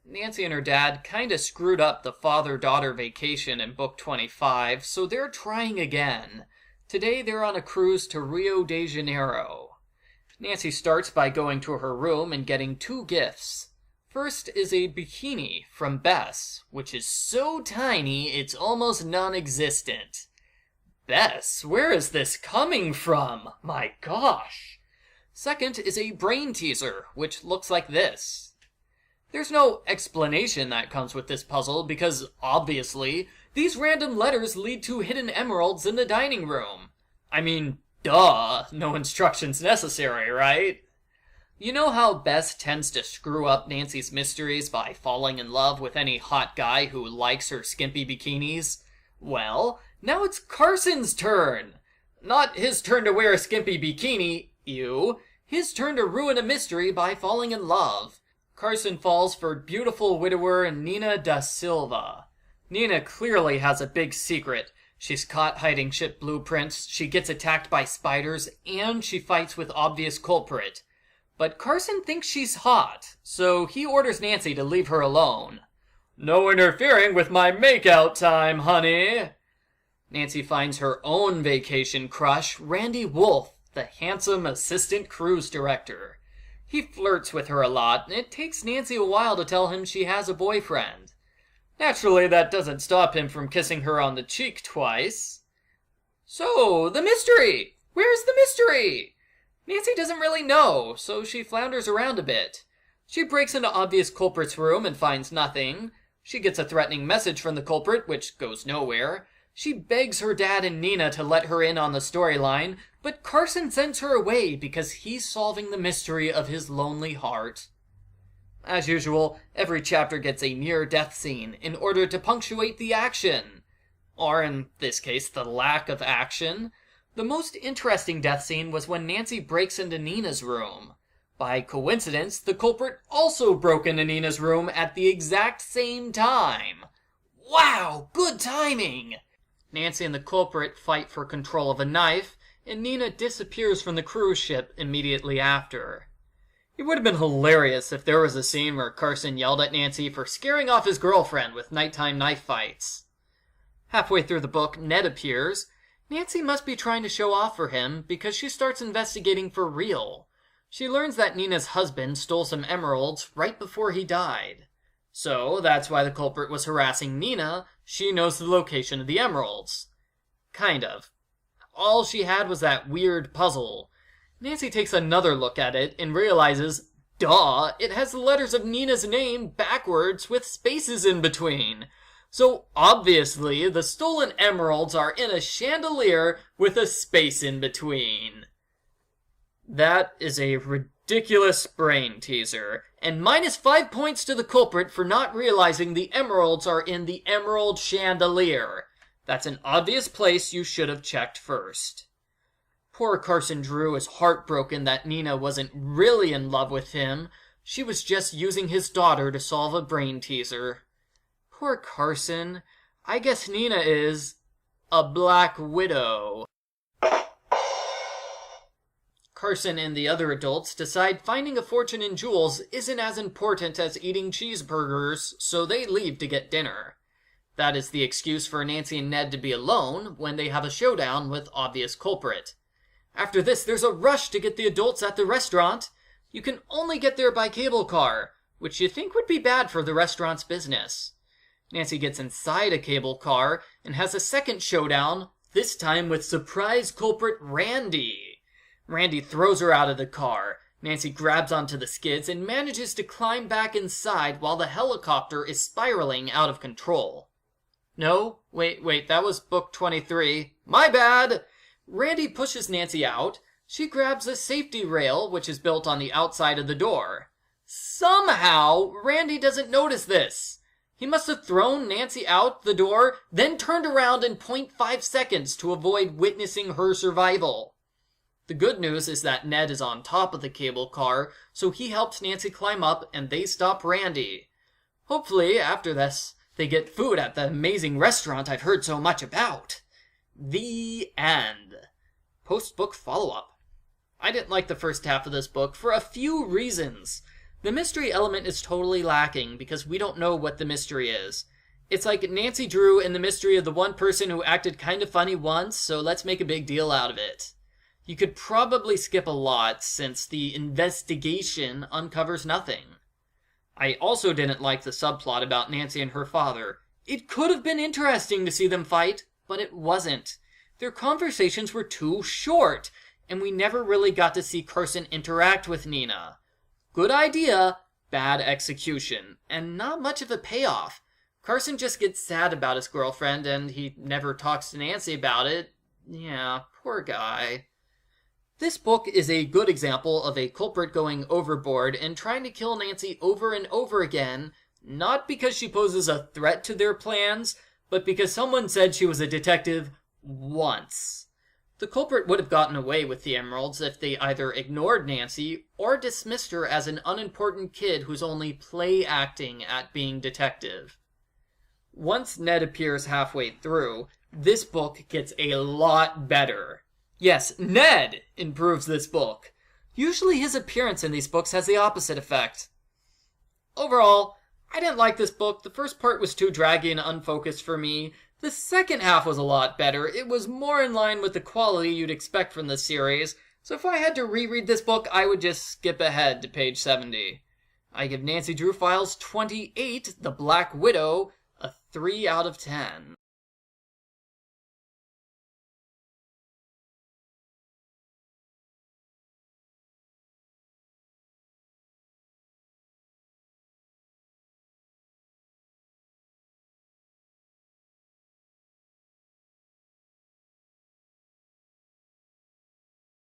Nancy and her dad kinda screwed up the father-daughter vacation in book 25, so they're trying again. Today they're on a cruise to Rio de Janeiro. Nancy starts by going to her room and getting two gifts. First is a bikini from Bess, which is so tiny it's almost non-existent. Bess, where is this coming from? My gosh! Second is a brain teaser, which looks like this. There's no explanation that comes with this puzzle because, obviously, these random letters lead to hidden emeralds in the dining room. I mean, duh, no instructions necessary, right? You know how Bess tends to screw up Nancy's mysteries by falling in love with any hot guy who likes her skimpy bikinis? Well, now it's Carson's turn. Not his turn to wear a skimpy bikini, ew. His turn to ruin a mystery by falling in love. Carson falls for beautiful widower Nina da Silva. Nina clearly has a big secret. She's caught hiding ship blueprints, she gets attacked by spiders, and she fights with obvious culprit. But Carson thinks she's hot, so he orders Nancy to leave her alone. No interfering with my makeout time, honey. Nancy finds her own vacation crush, Randy Wolf, the handsome assistant cruise director. He flirts with her a lot, and it takes Nancy a while to tell him she has a boyfriend. Naturally, that doesn't stop him from kissing her on the cheek twice. So, the mystery! Where's the mystery? Nancy doesn't really know, so she flounders around a bit. She breaks into obvious culprit's room and finds nothing. She gets a threatening message from the culprit, which goes nowhere. She begs her dad and Nina to let her in on the storyline, but Carson sends her away because he's solving the mystery of his lonely heart. As usual, every chapter gets a near-death scene in order to punctuate the action. Or, in this case, the lack of action. The most interesting death scene was when Nancy breaks into Nina's room. By coincidence, the culprit also broke into Nina's room at the exact same time. Wow, good timing! Nancy and the culprit fight for control of a knife, and Nina disappears from the cruise ship immediately after. It would have been hilarious if there was a scene where Carson yelled at Nancy for scaring off his girlfriend with nighttime knife fights. Halfway through the book, Ned appears. Nancy must be trying to show off for him because she starts investigating for real. She learns that Nina's husband stole some emeralds right before he died. So, that's why the culprit was harassing Nina. She knows the location of the emeralds. Kind of. All she had was that weird puzzle. Nancy takes another look at it and realizes, duh, it has the letters of Nina's name backwards with spaces in between. So obviously, the stolen emeralds are in a chandelier with a space in between. That is a ridiculous brain teaser, and -5 points to the culprit for not realizing the emeralds are in the emerald chandelier. That's an obvious place you should have checked first. Poor Carson Drew is heartbroken that Nina wasn't really in love with him. She was just using his daughter to solve a brain teaser. Poor Carson. I guess Nina is a black widow. Carson and the other adults decide finding a fortune in jewels isn't as important as eating cheeseburgers, so they leave to get dinner. That is the excuse for Nancy and Ned to be alone when they have a showdown with obvious culprit. After this, there's a rush to get the adults at the restaurant. You can only get there by cable car, which you think would be bad for the restaurant's business. Nancy gets inside a cable car and has a second showdown, this time with surprise culprit Randy. Randy throws her out of the car. Nancy grabs onto the skids and manages to climb back inside while the helicopter is spiraling out of control. No, wait, that was book 23. My bad! Randy pushes Nancy out. She grabs a safety rail, which is built on the outside of the door. Somehow, Randy doesn't notice this. He must have thrown Nancy out the door, then turned around in 0.5 seconds to avoid witnessing her survival. The good news is that Ned is on top of the cable car, so he helps Nancy climb up and they stop Randy. Hopefully, after this, they get food at the amazing restaurant I've heard so much about. The end. Post-book follow-up. I didn't like the first half of this book for a few reasons. The mystery element is totally lacking because we don't know what the mystery is. It's like Nancy Drew and the mystery of the one person who acted kind of funny once, so let's make a big deal out of it. You could probably skip a lot since the investigation uncovers nothing. I also didn't like the subplot about Nancy and her father. It could have been interesting to see them fight, but it wasn't. Their conversations were too short, and we never really got to see Carson interact with Nina. Good idea, bad execution, and not much of a payoff. Carson just gets sad about his girlfriend, and he never talks to Nancy about it. Yeah, poor guy. This book is a good example of a culprit going overboard and trying to kill Nancy over and over again, not because she poses a threat to their plans, but because someone said she was a detective once. The culprit would have gotten away with the emeralds if they either ignored Nancy or dismissed her as an unimportant kid who's only play acting at being detective. Once Ned appears halfway through, this book gets a lot better. Yes, Ned improves this book. Usually his appearance in these books has the opposite effect. Overall, I didn't like this book. The first part was too draggy and unfocused for me. The second half was a lot better. It was more in line with the quality you'd expect from this series, so if I had to reread this book, I would just skip ahead to page 70. I give Nancy Drew Files 28, The Black Widow, a 3 out of 10.